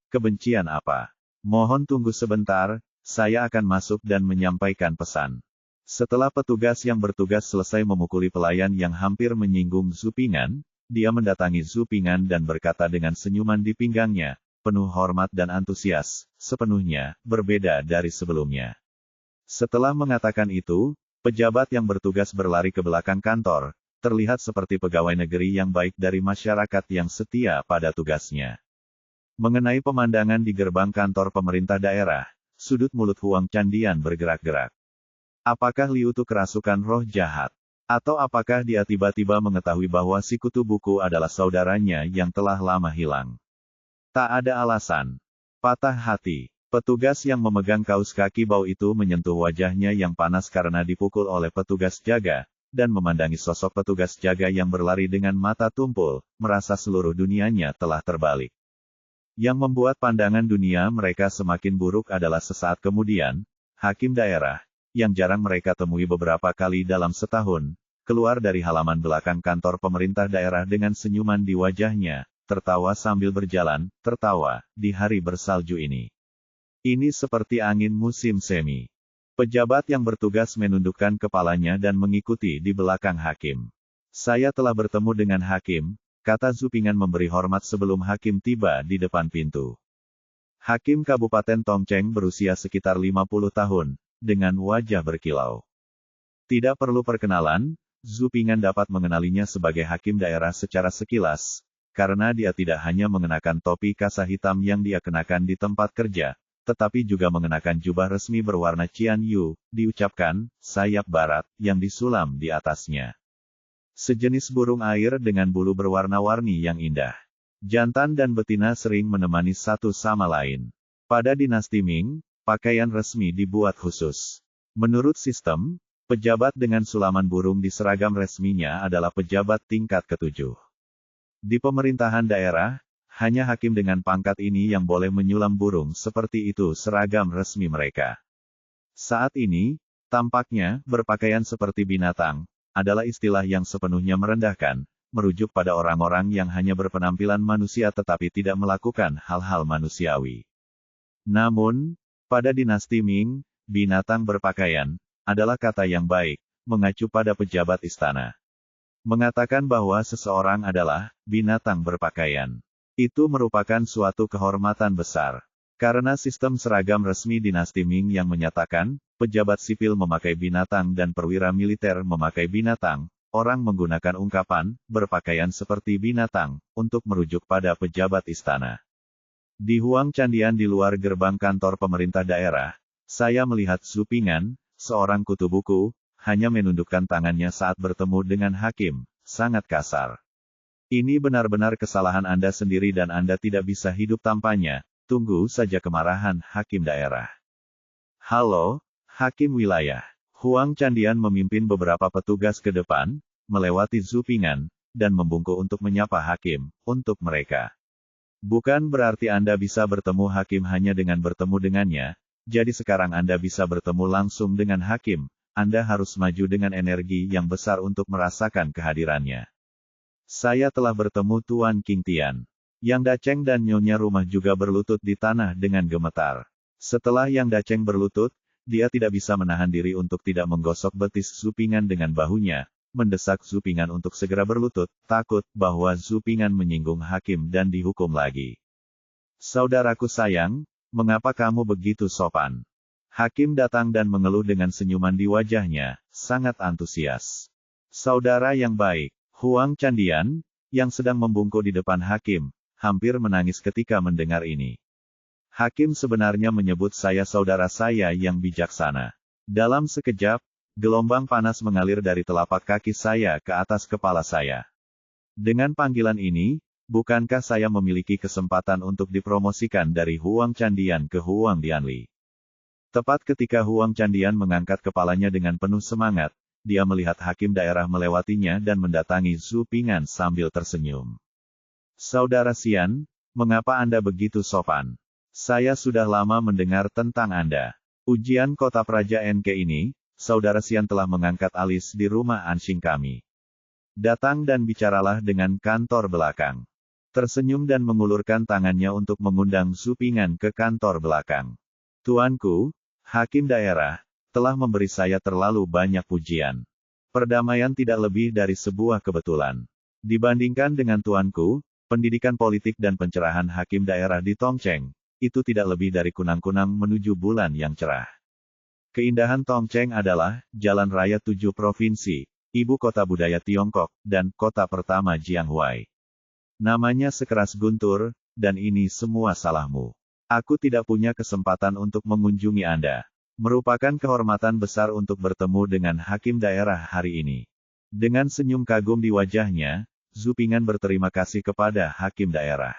Kebencian apa? Mohon tunggu sebentar, saya akan masuk dan menyampaikan pesan. Setelah petugas yang bertugas selesai memukuli pelayan yang hampir menyinggung Zhu Ping'an, dia mendatangi Zhu Ping'an dan berkata dengan senyuman di pinggangnya, penuh hormat dan antusias, sepenuhnya berbeda dari sebelumnya. Setelah mengatakan itu, pejabat yang bertugas berlari ke belakang kantor, terlihat seperti pegawai negeri yang baik dari masyarakat yang setia pada tugasnya. Mengenai pemandangan di gerbang kantor pemerintah daerah, sudut mulut Huang Candian bergerak-gerak. Apakah Liu Tu kerasukan roh jahat? Atau apakah dia tiba-tiba mengetahui bahwa si kutu buku adalah saudaranya yang telah lama hilang? Tak ada alasan. Patah hati. Petugas yang memegang kaus kaki bau itu menyentuh wajahnya yang panas karena dipukul oleh petugas jaga, dan memandangi sosok petugas jaga yang berlari dengan mata tumpul, merasa seluruh dunianya telah terbalik. Yang membuat pandangan dunia mereka semakin buruk adalah sesaat kemudian, hakim daerah, yang jarang mereka temui beberapa kali dalam setahun, keluar dari halaman belakang kantor pemerintah daerah dengan senyuman di wajahnya, tertawa sambil berjalan, tertawa, di hari bersalju ini. Ini seperti angin musim semi. Pejabat yang bertugas menundukkan kepalanya dan mengikuti di belakang hakim. Saya telah bertemu dengan hakim, kata Zhu Ping'an memberi hormat sebelum hakim tiba di depan pintu. Hakim Kabupaten Tongcheng berusia sekitar 50 tahun, dengan wajah berkilau. Tidak perlu perkenalan, Zhu Ping'an dapat mengenalinya sebagai hakim daerah secara sekilas, karena dia tidak hanya mengenakan topi kasa hitam yang dia kenakan di tempat kerja, tetapi juga mengenakan jubah resmi berwarna Qian Yu, diucapkan, sayap barat, yang disulam di atasnya. Sejenis burung air dengan bulu berwarna-warni yang indah. Jantan dan betina sering menemani satu sama lain. Pada dinasti Ming, pakaian resmi dibuat khusus. Menurut sistem, pejabat dengan sulaman burung di seragam resminya adalah pejabat tingkat ke-7. Di pemerintahan daerah, hanya hakim dengan pangkat ini yang boleh menyulam burung seperti itu seragam resmi mereka. Saat ini, tampaknya, berpakaian seperti binatang, adalah istilah yang sepenuhnya merendahkan, merujuk pada orang-orang yang hanya berpenampilan manusia tetapi tidak melakukan hal-hal manusiawi. Namun, pada dinasti Ming, binatang berpakaian, adalah kata yang baik, mengacu pada pejabat istana. Mengatakan bahwa seseorang adalah binatang berpakaian. Itu merupakan suatu kehormatan besar. Karena sistem seragam resmi dinasti Ming yang menyatakan, pejabat sipil memakai binatang dan perwira militer memakai binatang, orang menggunakan ungkapan, berpakaian seperti binatang, untuk merujuk pada pejabat istana. Di Huang Candian di luar gerbang kantor pemerintah daerah, saya melihat Zhu Ping'an, seorang kutu buku, hanya menundukkan tangannya saat bertemu dengan hakim, sangat kasar. Ini benar-benar kesalahan Anda sendiri dan Anda tidak bisa hidup tanpanya. Tunggu saja kemarahan Hakim Daerah. Halo, Hakim Wilayah. Huang Candian memimpin beberapa petugas ke depan, melewati Zupingan, dan membungkuk untuk menyapa Hakim, untuk mereka. Bukan berarti Anda bisa bertemu Hakim hanya dengan bertemu dengannya, jadi sekarang Anda bisa bertemu langsung dengan Hakim, Anda harus maju dengan energi yang besar untuk merasakan kehadirannya. Saya telah bertemu Tuan King Tian. Yang Daceng dan Nyonya Rumah juga berlutut di tanah dengan gemetar. Setelah Yang Daceng berlutut, dia tidak bisa menahan diri untuk tidak menggosok betis Zupingan dengan bahunya, mendesak Zupingan untuk segera berlutut, takut bahwa Zupingan menyinggung Hakim dan dihukum lagi. Saudaraku sayang, mengapa kamu begitu sopan? Hakim datang dan mengeluh dengan senyuman di wajahnya, sangat antusias. Saudara yang baik. Huang Candian, yang sedang membungkuk di depan Hakim, hampir menangis ketika mendengar ini. Hakim sebenarnya menyebut saya saudara saya yang bijaksana. Dalam sekejap, gelombang panas mengalir dari telapak kaki saya ke atas kepala saya. Dengan panggilan ini, bukankah saya memiliki kesempatan untuk dipromosikan dari Huang Candian ke Huang Dianli? Tepat ketika Huang Candian mengangkat kepalanya dengan penuh semangat, dia melihat Hakim Daerah melewatinya dan mendatangi Zupingan sambil tersenyum. Saudara Xian, mengapa Anda begitu sopan? Saya sudah lama mendengar tentang Anda. Ujian kota Praja NK ini, Saudara Xian telah mengangkat alis di rumah ansing kami. Datang dan bicaralah dengan kantor belakang. Tersenyum dan mengulurkan tangannya untuk mengundang Zupingan ke kantor belakang. Tuanku, Hakim Daerah, telah memberi saya terlalu banyak pujian. Perdamaian tidak lebih dari sebuah kebetulan. Dibandingkan dengan tuanku, pendidikan politik dan pencerahan Hakim Daerah di Tongcheng, itu tidak lebih dari kunang-kunang menuju bulan yang cerah. Keindahan Tongcheng adalah jalan raya 7 provinsi, ibu kota budaya Tiongkok, dan kota pertama Jianghuai. Namanya sekeras guntur, dan ini semua salahmu. Aku tidak punya kesempatan untuk mengunjungi Anda. Merupakan kehormatan besar untuk bertemu dengan Hakim Daerah hari ini. Dengan senyum kagum di wajahnya, Zupingan berterima kasih kepada Hakim Daerah.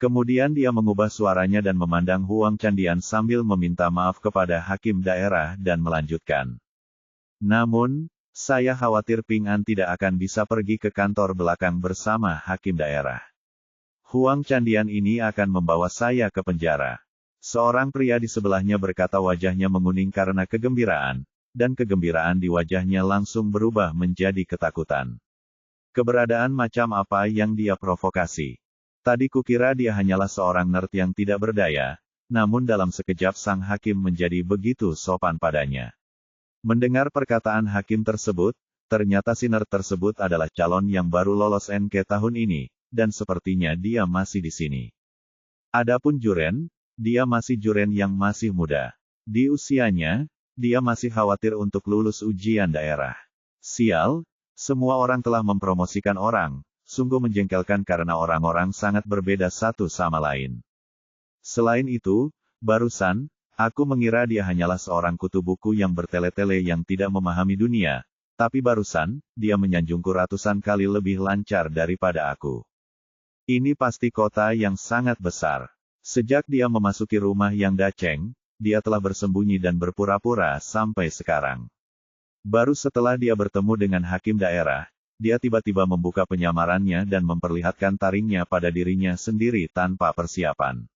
Kemudian dia mengubah suaranya dan memandang Huang Candian sambil meminta maaf kepada Hakim Daerah dan melanjutkan. Namun, saya khawatir Ping An tidak akan bisa pergi ke kantor belakang bersama Hakim Daerah. Huang Candian ini akan membawa saya ke penjara. Seorang pria di sebelahnya berkata wajahnya menguning karena kegembiraan, dan kegembiraan di wajahnya langsung berubah menjadi ketakutan. Keberadaan macam apa yang dia provokasi? Tadi kukira dia hanyalah seorang nerd yang tidak berdaya, namun dalam sekejap sang hakim menjadi begitu sopan padanya. Mendengar perkataan hakim tersebut, ternyata si nerd tersebut adalah calon yang baru lolos NK tahun ini, dan sepertinya dia masih di sini. Adapun Juren, dia masih Juren yang masih muda. Di usianya, dia masih khawatir untuk lulus ujian daerah. Sial, semua orang telah mempromosikan orang, sungguh menjengkelkan karena orang-orang sangat berbeda satu sama lain. Selain itu, barusan, aku mengira dia hanyalah seorang kutu buku yang bertele-tele yang tidak memahami dunia, tapi barusan, dia menyanjungku ratusan kali lebih lancar daripada aku. Ini pasti kota yang sangat besar. Sejak dia memasuki rumah Yang Daceng, dia telah bersembunyi dan berpura-pura sampai sekarang. Baru setelah dia bertemu dengan Hakim Daerah, dia tiba-tiba membuka penyamarannya dan memperlihatkan taringnya pada dirinya sendiri tanpa persiapan.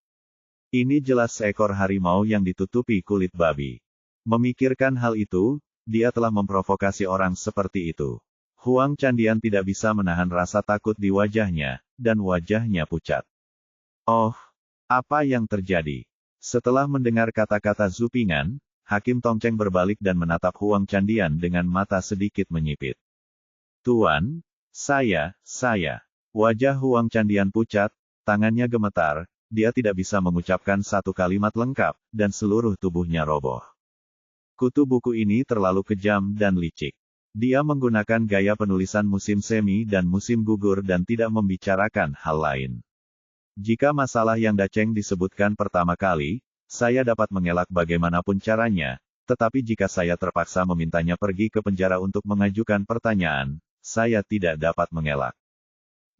Ini jelas seekor harimau yang ditutupi kulit babi. Memikirkan hal itu, dia telah memprovokasi orang seperti itu. Huang Candian tidak bisa menahan rasa takut di wajahnya, dan wajahnya pucat. Oh, apa yang terjadi? Setelah mendengar kata-kata Zupingan, Hakim Tongcheng berbalik dan menatap Huang Candian dengan mata sedikit menyipit. Tuan, saya. Wajah Huang Candian pucat, tangannya gemetar, dia tidak bisa mengucapkan satu kalimat lengkap, dan seluruh tubuhnya roboh. Kutu buku ini terlalu kejam dan licik. Dia menggunakan gaya penulisan musim semi dan musim gugur dan tidak membicarakan hal lain. Jika masalah Yang Daceng disebutkan pertama kali, saya dapat mengelak bagaimanapun caranya, tetapi jika saya terpaksa memintanya pergi ke penjara untuk mengajukan pertanyaan, saya tidak dapat mengelak.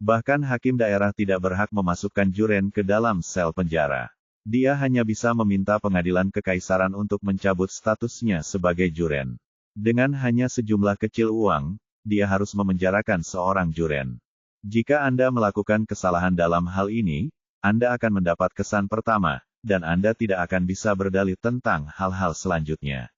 Bahkan hakim daerah tidak berhak memasukkan Juren ke dalam sel penjara. Dia hanya bisa meminta pengadilan kekaisaran untuk mencabut statusnya sebagai Juren. Dengan hanya sejumlah kecil uang, dia harus memenjarakan seorang Juren. Jika Anda melakukan kesalahan dalam hal ini, Anda akan mendapat kesan pertama, dan Anda tidak akan bisa berdalih tentang hal-hal selanjutnya.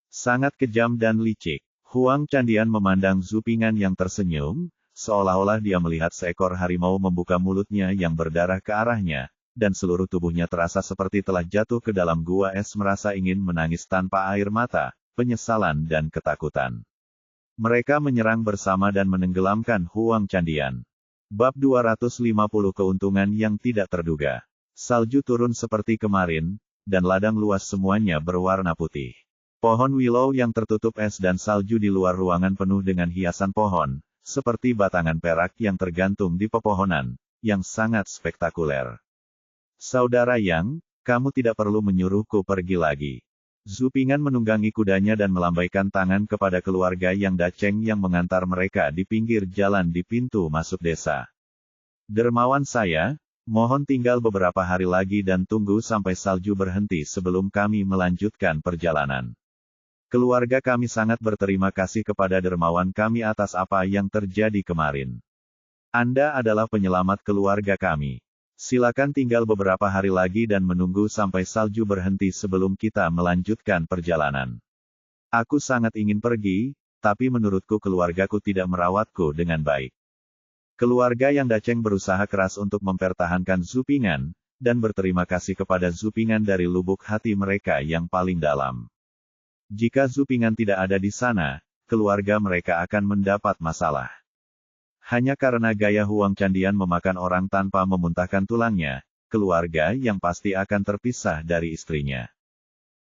Sangat kejam dan licik. Huang Candian memandang Zhu Ping'an yang tersenyum, seolah-olah dia melihat seekor harimau membuka mulutnya yang berdarah ke arahnya, dan seluruh tubuhnya terasa seperti telah jatuh ke dalam gua es merasa ingin menangis tanpa air mata, penyesalan dan ketakutan. Mereka menyerang bersama dan menenggelamkan Huang Candian. Bab 250 Keuntungan yang tidak terduga. Salju turun seperti kemarin, dan ladang luas semuanya berwarna putih. Pohon willow yang tertutup es dan salju di luar ruangan penuh dengan hiasan pohon, seperti batangan perak yang tergantung di pepohonan, yang sangat spektakuler. Saudara Yang, kamu tidak perlu menyuruhku pergi lagi. Zhu Ping'an menunggangi kudanya dan melambaikan tangan kepada keluarga Yang Dacheng yang mengantar mereka di pinggir jalan di pintu masuk desa. Dermawan saya, mohon tinggal beberapa hari lagi dan tunggu sampai salju berhenti sebelum kami melanjutkan perjalanan. Keluarga kami sangat berterima kasih kepada dermawan kami atas apa yang terjadi kemarin. Anda adalah penyelamat keluarga kami. Silakan tinggal beberapa hari lagi dan menunggu sampai salju berhenti sebelum kita melanjutkan perjalanan. Aku sangat ingin pergi, tapi menurutku keluargaku tidak merawatku dengan baik. Keluarga Yang Dacheng berusaha keras untuk mempertahankan Zhu Ping'an, dan berterima kasih kepada Zhu Ping'an dari lubuk hati mereka yang paling dalam. Jika Zhu Ping'an tidak ada di sana, keluarga mereka akan mendapat masalah. Hanya karena gaya Huang Candian memakan orang tanpa memuntahkan tulangnya, keluarga Yang pasti akan terpisah dari istrinya.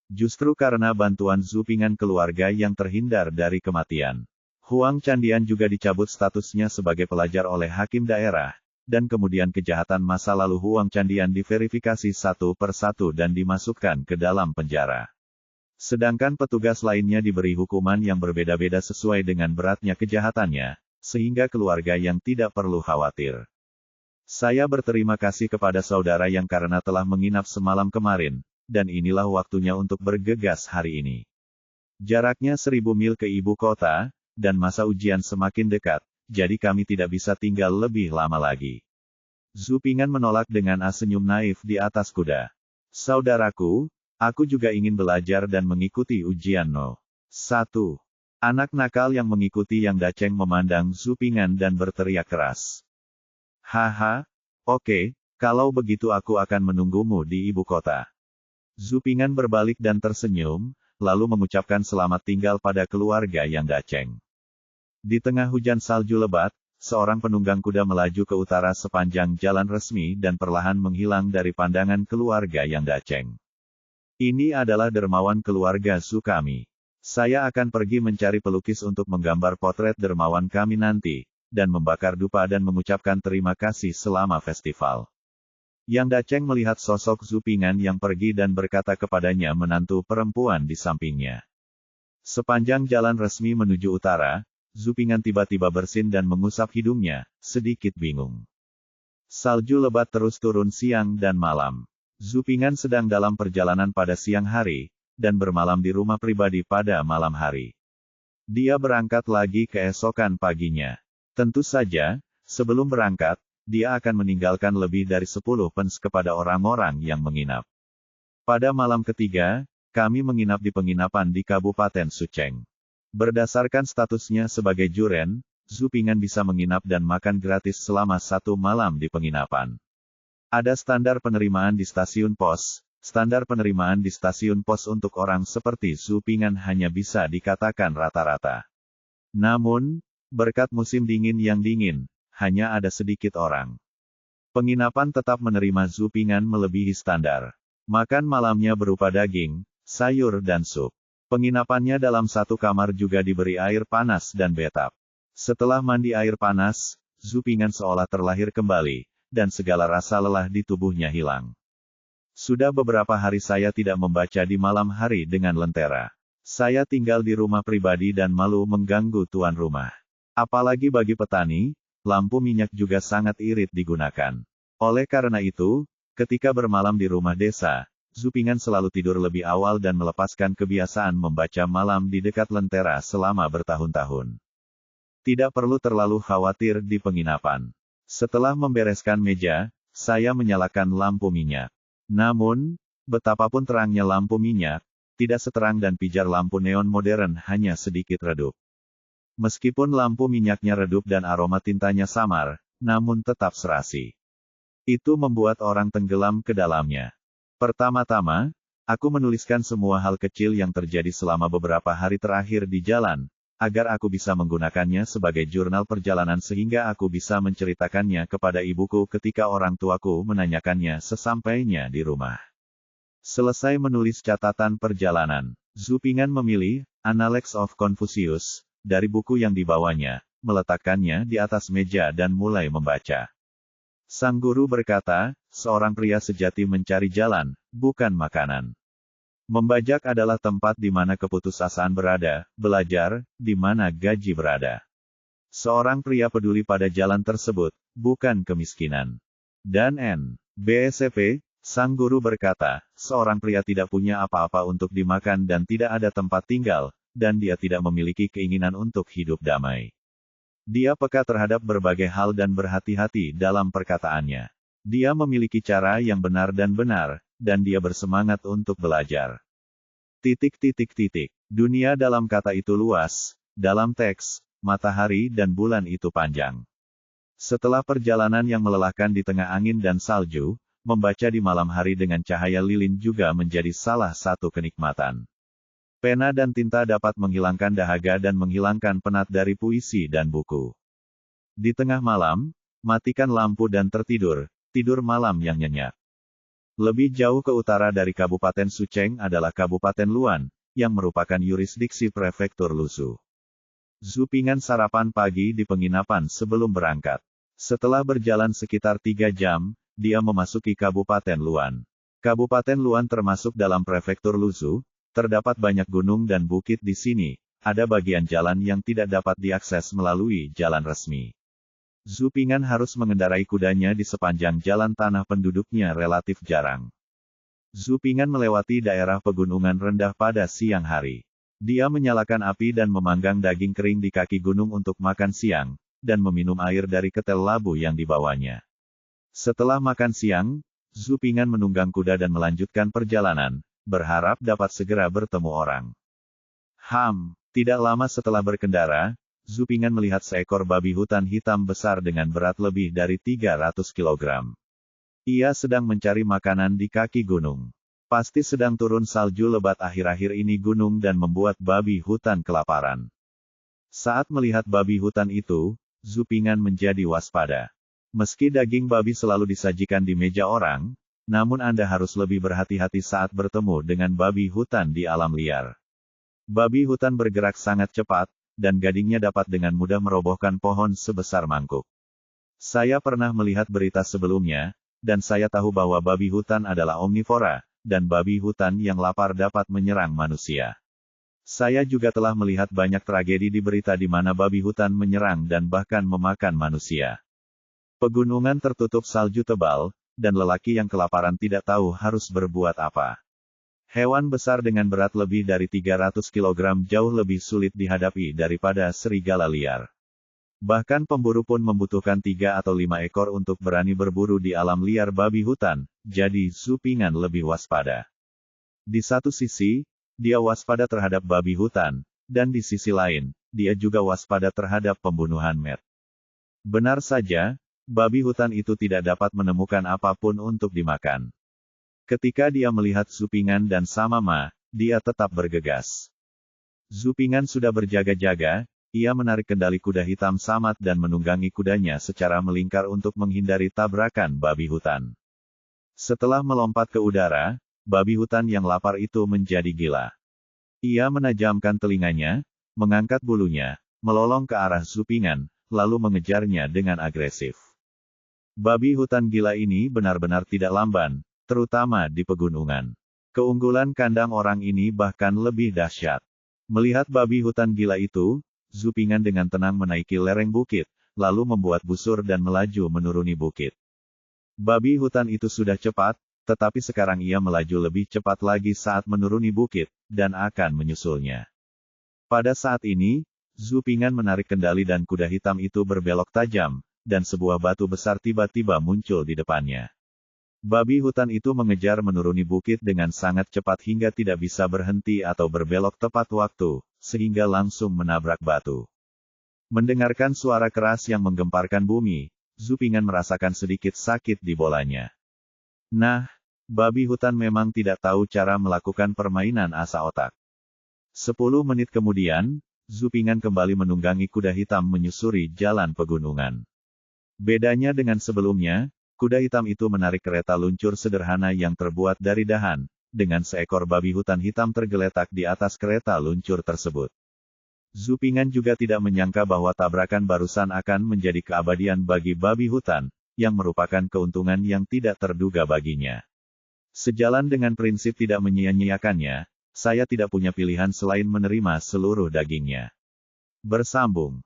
Justru karena bantuan Zhu Ping'an keluarga Yang terhindar dari kematian. Huang Candian juga dicabut statusnya sebagai pelajar oleh hakim daerah, dan kemudian kejahatan masa lalu Huang Candian diverifikasi satu persatu dan dimasukkan ke dalam penjara. Sedangkan petugas lainnya diberi hukuman yang berbeda-beda sesuai dengan beratnya kejahatannya, sehingga keluarga Yang tidak perlu khawatir. Saya berterima kasih kepada saudara Yang karena telah menginap semalam kemarin, dan inilah waktunya untuk bergegas hari ini. Jaraknya 1000 mil ke ibu kota, dan masa ujian semakin dekat, jadi kami tidak bisa tinggal lebih lama lagi. Zhu Ping'an menolak dengan senyum naif di atas kuda. Saudaraku, aku juga ingin belajar dan mengikuti ujian No. 1. Anak nakal yang mengikuti Yang Dacheng memandang Zhu Ping'an dan berteriak keras. Haha, oke, kalau begitu aku akan menunggumu di ibu kota. Zhu Ping'an berbalik dan tersenyum, lalu mengucapkan selamat tinggal pada keluarga Yang Dacheng. Di tengah hujan salju lebat, seorang penunggang kuda melaju ke utara sepanjang jalan resmi dan perlahan menghilang dari pandangan keluarga Yang Dacheng. Ini adalah dermawan keluarga Zhu kami. Saya akan pergi mencari pelukis untuk menggambar potret dermawan kami nanti, dan membakar dupa dan mengucapkan terima kasih selama festival. Yang Dacheng melihat sosok Zhu Ping'an yang pergi dan berkata kepadanya menantu perempuan di sampingnya. Sepanjang jalan resmi menuju utara, Zhu Ping'an tiba-tiba bersin dan mengusap hidungnya, sedikit bingung. Salju lebat terus turun siang dan malam. Zhu Ping'an sedang dalam perjalanan pada siang hari, dan bermalam di rumah pribadi pada malam hari. Dia berangkat lagi keesokan paginya. Tentu saja, sebelum berangkat, dia akan meninggalkan lebih dari 10 pence kepada orang-orang yang menginap. Pada malam ketiga, kami menginap di penginapan di Kabupaten Sucheng. Berdasarkan statusnya sebagai Juren, Zhu Ping'an bisa menginap dan makan gratis selama 1 malam di penginapan. Ada standar penerimaan di stasiun pos. Standar penerimaan di stasiun pos untuk orang seperti Zhu Ping'an hanya bisa dikatakan rata-rata. Namun, berkat musim dingin yang dingin, hanya ada sedikit orang. Penginapan tetap menerima Zhu Ping'an melebihi standar. Makan malamnya berupa daging, sayur dan sup. Penginapannya dalam satu kamar juga diberi air panas dan bathtub. Setelah mandi air panas, Zhu Ping'an seolah terlahir kembali, dan segala rasa lelah di tubuhnya hilang. Sudah beberapa hari saya tidak membaca di malam hari dengan lentera. Saya tinggal di rumah pribadi dan malu mengganggu tuan rumah. Apalagi bagi petani, lampu minyak juga sangat irit digunakan. Oleh karena itu, ketika bermalam di rumah desa, Zupingan selalu tidur lebih awal dan melepaskan kebiasaan membaca malam di dekat lentera selama bertahun-tahun. Tidak perlu terlalu khawatir di penginapan. Setelah membereskan meja, saya menyalakan lampu minyak. Namun, betapapun terangnya lampu minyak, tidak seterang dan pijar lampu neon modern, hanya sedikit redup. Meskipun lampu minyaknya redup dan aroma tintanya samar, namun tetap serasi. Itu membuat orang tenggelam ke dalamnya. Pertama-tama, aku menuliskan semua hal kecil yang terjadi selama beberapa hari terakhir di jalan, agar aku bisa menggunakannya sebagai jurnal perjalanan sehingga aku bisa menceritakannya kepada ibuku ketika orang tuaku menanyakannya sesampainya di rumah. Selesai menulis catatan perjalanan, Zupingan memilih Analects of Confucius dari buku yang dibawanya, meletakkannya di atas meja dan mulai membaca. Sang guru berkata, seorang pria sejati mencari jalan, bukan makanan. Membajak adalah tempat di mana keputusasaan berada, belajar, di mana gaji berada. Seorang pria peduli pada jalan tersebut, bukan kemiskinan. Dan N.B.S.P., sang guru berkata, seorang pria tidak punya apa-apa untuk dimakan dan tidak ada tempat tinggal, dan dia tidak memiliki keinginan untuk hidup damai. Dia peka terhadap berbagai hal dan berhati-hati dalam perkataannya. Dia memiliki cara yang benar, dan dia bersemangat untuk belajar. Dunia dalam kata itu luas, dalam teks, matahari dan bulan itu panjang. Setelah perjalanan yang melelahkan di tengah angin dan salju, membaca di malam hari dengan cahaya lilin juga menjadi salah satu kenikmatan. Pena dan tinta dapat menghilangkan dahaga dan menghilangkan penat dari puisi dan buku. Di tengah malam, matikan lampu dan tertidur, tidur malam yang nyenyak. Lebih jauh ke utara dari Kabupaten Sucheng adalah Kabupaten Luan, yang merupakan yurisdiksi Prefektur Lusu. Zupingan sarapan pagi di penginapan sebelum berangkat. Setelah berjalan sekitar 3 jam, dia memasuki Kabupaten Luan. Kabupaten Luan termasuk dalam Prefektur Lusu. Terdapat banyak gunung dan bukit di sini, ada bagian jalan yang tidak dapat diakses melalui jalan resmi. Zupingan harus mengendarai kudanya di sepanjang jalan tanah penduduknya relatif jarang. Zupingan melewati daerah pegunungan rendah pada siang hari. Dia menyalakan api dan memanggang daging kering di kaki gunung untuk makan siang, dan meminum air dari ketel labu yang dibawanya. Setelah makan siang, Zupingan menunggang kuda dan melanjutkan perjalanan, berharap dapat segera bertemu orang. Tidak lama setelah berkendara, Zupingan melihat seekor babi hutan hitam besar dengan berat lebih dari 300 kg. Ia sedang mencari makanan di kaki gunung. Pasti sedang turun salju lebat akhir-akhir ini gunung dan membuat babi hutan kelaparan. Saat melihat babi hutan itu, Zupingan menjadi waspada. Meski daging babi selalu disajikan di meja orang, namun Anda harus lebih berhati-hati saat bertemu dengan babi hutan di alam liar. Babi hutan bergerak sangat cepat, dan gadingnya dapat dengan mudah merobohkan pohon sebesar mangkuk. Saya pernah melihat berita sebelumnya, dan saya tahu bahwa babi hutan adalah omnivora, dan babi hutan yang lapar dapat menyerang manusia. Saya juga telah melihat banyak tragedi di berita di mana babi hutan menyerang dan bahkan memakan manusia. Pegunungan tertutup salju tebal, dan lelaki yang kelaparan tidak tahu harus berbuat apa. Hewan besar dengan berat lebih dari 300 kg jauh lebih sulit dihadapi daripada serigala liar. Bahkan pemburu pun membutuhkan 3 atau 5 ekor untuk berani berburu di alam liar babi hutan, jadi Zupingan lebih waspada. Di satu sisi, dia waspada terhadap babi hutan, dan di sisi lain, dia juga waspada terhadap pembunuhan Met. Benar saja, babi hutan itu tidak dapat menemukan apapun untuk dimakan. Ketika dia melihat Zupingan dan Samama, dia tetap bergegas. Zupingan sudah berjaga-jaga, ia menarik kendali kuda hitam Samat dan menunggangi kudanya secara melingkar untuk menghindari tabrakan babi hutan. Setelah melompat ke udara, babi hutan yang lapar itu menjadi gila. Ia menajamkan telinganya, mengangkat bulunya, melolong ke arah Zupingan, lalu mengejarnya dengan agresif. Babi hutan gila ini benar-benar tidak lamban, terutama di pegunungan. Keunggulan kandang orang ini bahkan lebih dahsyat. Melihat babi hutan gila itu, Zupingan dengan tenang menaiki lereng bukit, lalu membuat busur dan melaju menuruni bukit. Babi hutan itu sudah cepat, tetapi sekarang ia melaju lebih cepat lagi saat menuruni bukit, dan akan menyusulnya. Pada saat ini, Zhu Ping'an menarik kendali dan kuda hitam itu berbelok tajam, dan sebuah batu besar tiba-tiba muncul di depannya. Babi hutan itu mengejar menuruni bukit dengan sangat cepat hingga tidak bisa berhenti atau berbelok tepat waktu, sehingga langsung menabrak batu. Mendengarkan suara keras yang menggemparkan bumi, Zhu Ping'an merasakan sedikit sakit di bolanya. Nah, babi hutan memang tidak tahu cara melakukan permainan asa otak. 10 menit kemudian, Zhu Ping'an kembali menunggangi kuda hitam menyusuri jalan pegunungan. Bedanya dengan sebelumnya, kuda hitam itu menarik kereta luncur sederhana yang terbuat dari dahan, dengan seekor babi hutan hitam tergeletak di atas kereta luncur tersebut. Zhu Ping'an juga tidak menyangka bahwa tabrakan barusan akan menjadi keabadian bagi babi hutan, yang merupakan keuntungan yang tidak terduga baginya. Sejalan dengan prinsip tidak menyia-nyiakannya, saya tidak punya pilihan selain menerima seluruh dagingnya. Bersambung.